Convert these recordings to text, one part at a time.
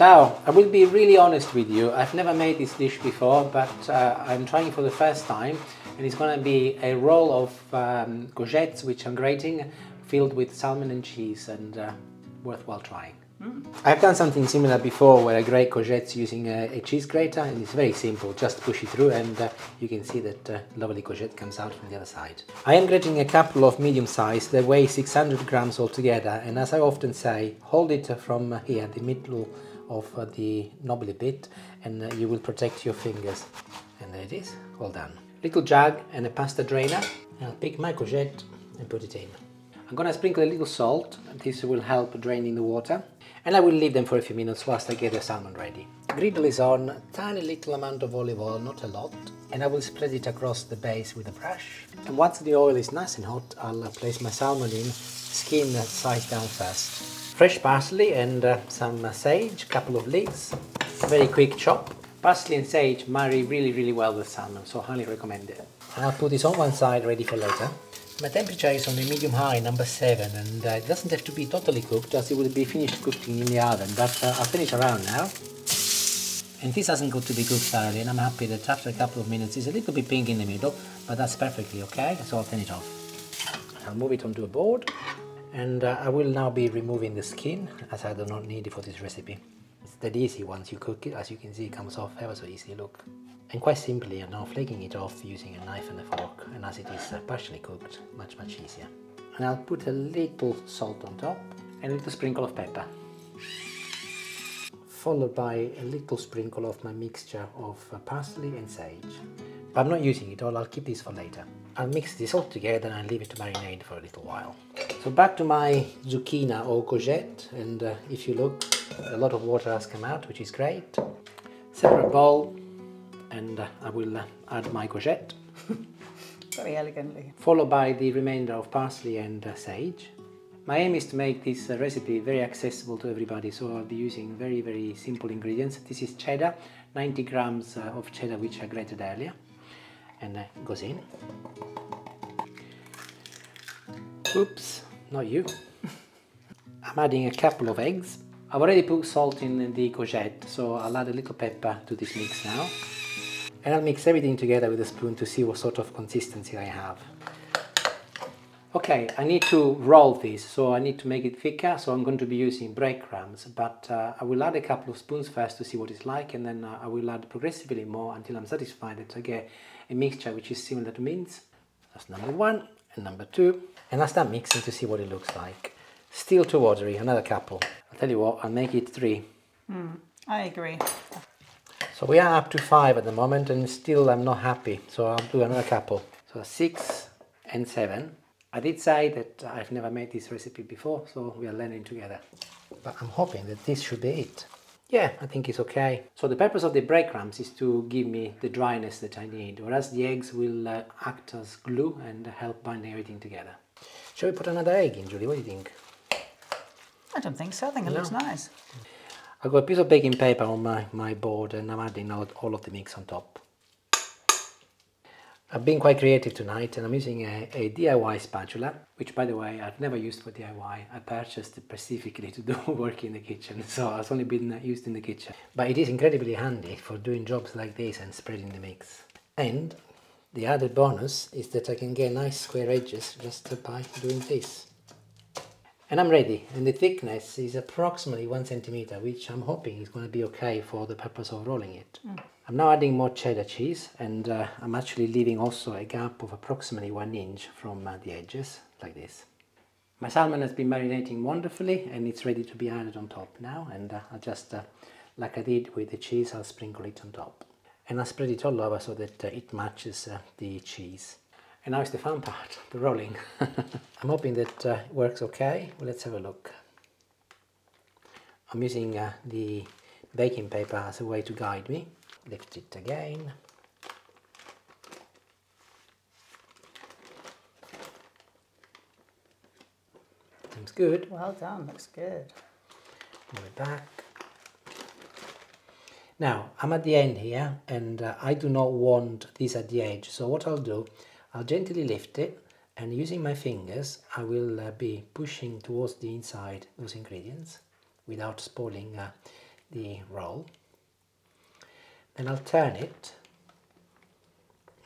Ciao, I will be really honest with you. I've never made this dish before, but I'm trying it for the first time, and it's going to be a roll of courgettes which I'm grating, filled with salmon and cheese, and worthwhile trying. I've done something similar before where I grate courgettes using a cheese grater, and it's very simple. Just push it through and you can see that lovely courgette comes out from the other side. I am grating a couple of medium size. They weigh 600 grams altogether, and as I often say, hold it from here, the middle of the knobbly bit, and you will protect your fingers. And there it is, all done. Little jug and a pasta drainer. I'll pick my courgette and put it in. I'm gonna sprinkle a little salt. This will help draining the water. And I will leave them for a few minutes whilst I get the salmon ready. Griddle is on, a tiny little amount of olive oil, not a lot. And I will spread it across the base with a brush. And once the oil is nice and hot, I'll place my salmon in, skin side down first. Fresh parsley and some sage, couple of leaves, very quick chop. Parsley and sage marry really well with salmon, so highly recommend it. And I'll put this on one side ready for later. My temperature is on a medium-high, number 7, and it doesn't have to be totally cooked, as it will be finished cooking in the oven, but I'll finish around now. And this hasn't got to be cooked thoroughly, and I'm happy that after a couple of minutes it's a little bit pink in the middle, but that's perfectly okay, so I'll turn it off. I'll move it onto a board, and I will now be removing the skin, as I do not need it for this recipe. It's dead easy once you cook it. As you can see, it comes off ever so easily, look. And quite simply, I'm now flaking it off using a knife and a fork, and as it is partially cooked, much easier. And I'll put a little salt on top and a little sprinkle of pepper, followed by a little sprinkle of my mixture of parsley and sage. But I'm not using it all, I'll keep this for later. I'll mix this all together and I'll leave it to marinate for a little while. So back to my zucchini or courgette, and if you look, a lot of water has come out, which is great. Separate bowl, and I will add my courgette. Very elegantly. Followed by the remainder of parsley and sage. My aim is to make this recipe very accessible to everybody, so I'll be using very simple ingredients. This is cheddar, 90 grams of cheddar which I grated earlier, and goes in. Oops, not you. I'm adding a couple of eggs. I've already put salt in the courgette, so I'll add a little pepper to this mix now. And I'll mix everything together with a spoon to see what sort of consistency I have. Okay, I need to roll this, so I need to make it thicker, so I'm going to be using breadcrumbs, but I will add a couple of spoons first to see what it's like, and then I will add progressively more until I'm satisfied that I get a mixture which is similar to mince. That's number 1 and number 2. And I'll start mixing to see what it looks like. Still too watery, another couple. I'll tell you what, I'll make it 3. I agree. So we are up to 5 at the moment, and still I'm not happy, so I'll do another couple. So 6 and 7. I did say that I've never made this recipe before, so we are learning together. But I'm hoping that this should be it. Yeah, I think it's okay. So the purpose of the breadcrumbs is to give me the dryness that I need, whereas the eggs will act as glue and help bind everything together. Shall we put another egg in, Julie? What do you think? I don't think so. I think it looks nice. I've got a piece of baking paper on my board, and I'm adding all of the mix on top. I've been quite creative tonight, and I'm using a DIY spatula, which, by the way, I've never used for DIY. I purchased it specifically to do work in the kitchen, so it's only been used in the kitchen. But it is incredibly handy for doing jobs like this and spreading the mix. And the added bonus is that I can get nice square edges just by doing this. And I'm ready, and the thickness is approximately 1 centimeter, which I'm hoping is going to be okay for the purpose of rolling it. I'm now adding more cheddar cheese, and I'm actually leaving also a gap of approximately 1 inch from the edges, like this. My salmon has been marinating wonderfully, and it's ready to be added on top now, and I'll just, like I did with the cheese, I'll sprinkle it on top. And I'll spread it all over so that it matches the cheese. And now it's the fun part, the rolling. I'm hoping that it works okay. Well, let's have a look. I'm using the baking paper as a way to guide me. Lift it again. Seems good. Well done, looks good. Move it back. Now, I'm at the end here, and I do not want this at the edge. So what I'll do, I'll gently lift it, and using my fingers I will be pushing towards the inside those ingredients without spoiling the roll. Then I'll turn it,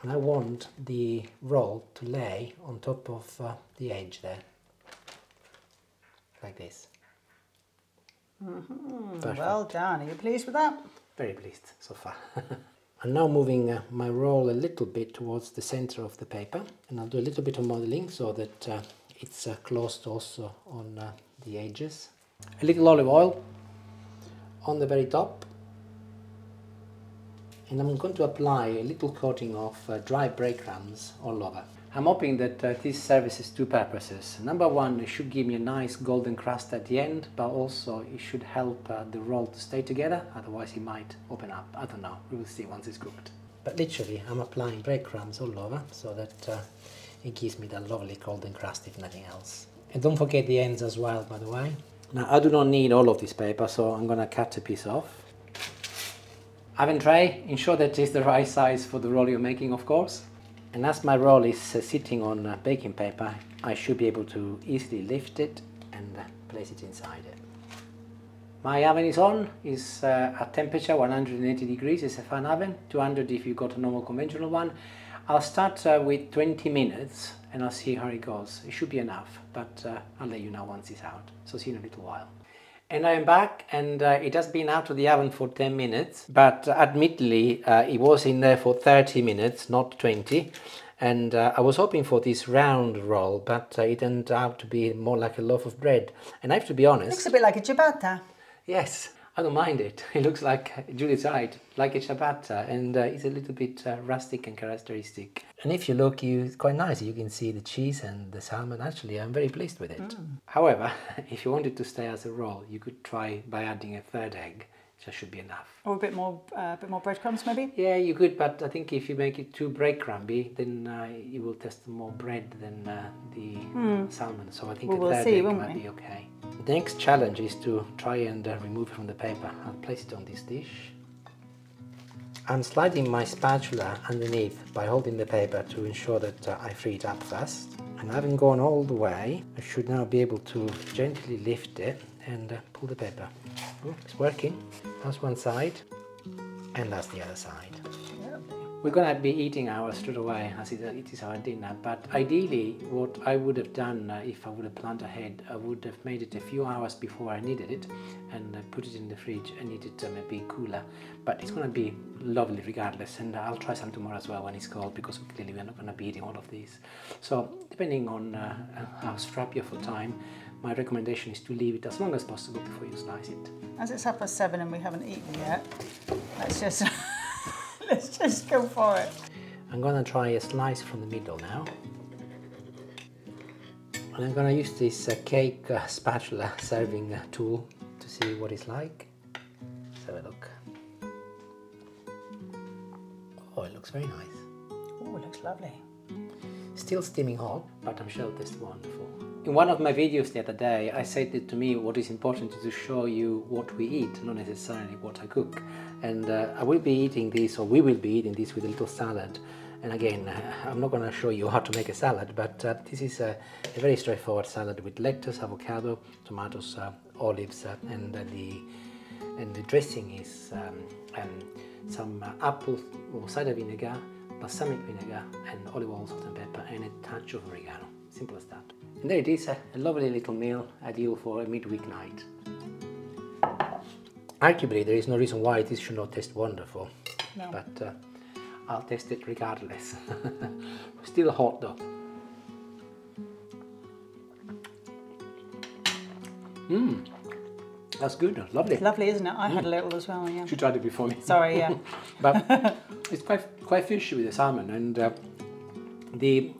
and I want the roll to lay on top of the edge there, like this. Well done. Are you pleased with that? Very pleased so far. I'm now moving my roll a little bit towards the center of the paper, and I'll do a little bit of modeling so that it's closed also on the edges. A little olive oil on the very top, and I'm going to apply a little coating of dry breadcrumbs all over. I'm hoping that this services two purposes. Number one, it should give me a nice golden crust at the end, but also it should help the roll to stay together, otherwise it might open up. I don't know, we will see once it's cooked. But literally, I'm applying breadcrumbs all over so that it gives me that lovely golden crust if nothing else. And don't forget the ends as well, by the way. Now, I do not need all of this paper, so I'm going to cut a piece off. Oven tray, ensure that it's the right size for the roll you're making, of course. And as my roll is sitting on baking paper, I should be able to easily lift it and place it inside it. My oven is on, is at temperature 180 degrees, it's a fan oven, 200 if you've got a normal conventional one. I'll start with 20 minutes and I'll see how it goes. It should be enough, but I'll let you know once it's out. So see you in a little while. And I am back, and it has been out of the oven for 10 minutes, but admittedly it was in there for 30 minutes, not 20. And I was hoping for this round roll, but it turned out to be more like a loaf of bread. And I have to be honest... Looks a bit like a ciabatta. Yes, I don't mind it. It looks like, Julie's right, like a ciabatta, and it's a little bit rustic and characteristic. And if you look, it's quite nice. You can see the cheese and the salmon. Actually, I'm very pleased with it. However, if you want it to stay as a roll, you could try by adding a third egg. That should be enough. Or a bit more breadcrumbs, maybe? Yeah, you could, but I think if you make it too breadcrumby, then you will taste more bread than the salmon. So I think a third egg might be okay. The next challenge is to try and remove it from the paper. I'll place it on this dish. I'm sliding my spatula underneath by holding the paper to ensure that I free it up first. And having gone all the way, I should now be able to gently lift it and pull the paper. Oh, it's working. That's one side, and that's the other side. We're going to be eating ours straight away as it is our dinner, but ideally what I would have done if I would have planned ahead, I would have made it a few hours before I needed it and put it in the fridge and eat it maybe cooler. But it's going to be lovely regardless, and I'll try some tomorrow as well when it's cold, because clearly we're not going to be eating all of these. So depending on how strapped you're for time, my recommendation is to leave it as long as possible before you slice it. As it's 7:30 and we haven't eaten yet, let's just let's just go for it. I'm going to try a slice from the middle now. And I'm going to use this cake spatula serving tool to see what it's like. Let's have a look. Oh, it looks very nice. Oh, it looks lovely. Still steaming hot, but I'm sure it tastes wonderful. In one of my videos the other day, I said that to me what is important is to show you what we eat, not necessarily what I cook. And I will be eating this, or we will be eating this with a little salad. And again, I'm not going to show you how to make a salad, but this is a very straightforward salad with lettuce, avocado, tomatoes, olives, and the dressing is some apple or cider vinegar, balsamic vinegar, and olive oil, salt and pepper, and a touch of oregano. Simple as that. And there it is, a lovely little meal ideal for a midweek night. Arguably, there is no reason why this should not taste wonderful, no. But I'll taste it regardless. Still hot though. That's good, lovely. It's lovely, isn't it? I had a little as well, yeah. She tried it before me. Sorry, yeah. But it's quite fishy with the salmon, and the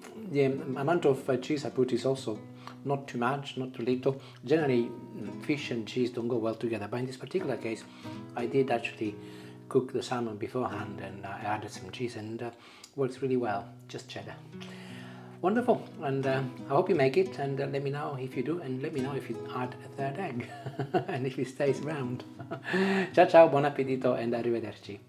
amount of cheese I put is also not too much, not too little. Generally, fish and cheese don't go well together, but in this particular case, I did actually cook the salmon beforehand, and I added some cheese, and works really well, just cheddar. Wonderful, and I hope you make it, and let me know if you do, and let me know if you add a third egg, and if it stays round. Ciao ciao, buon appetito, and arrivederci.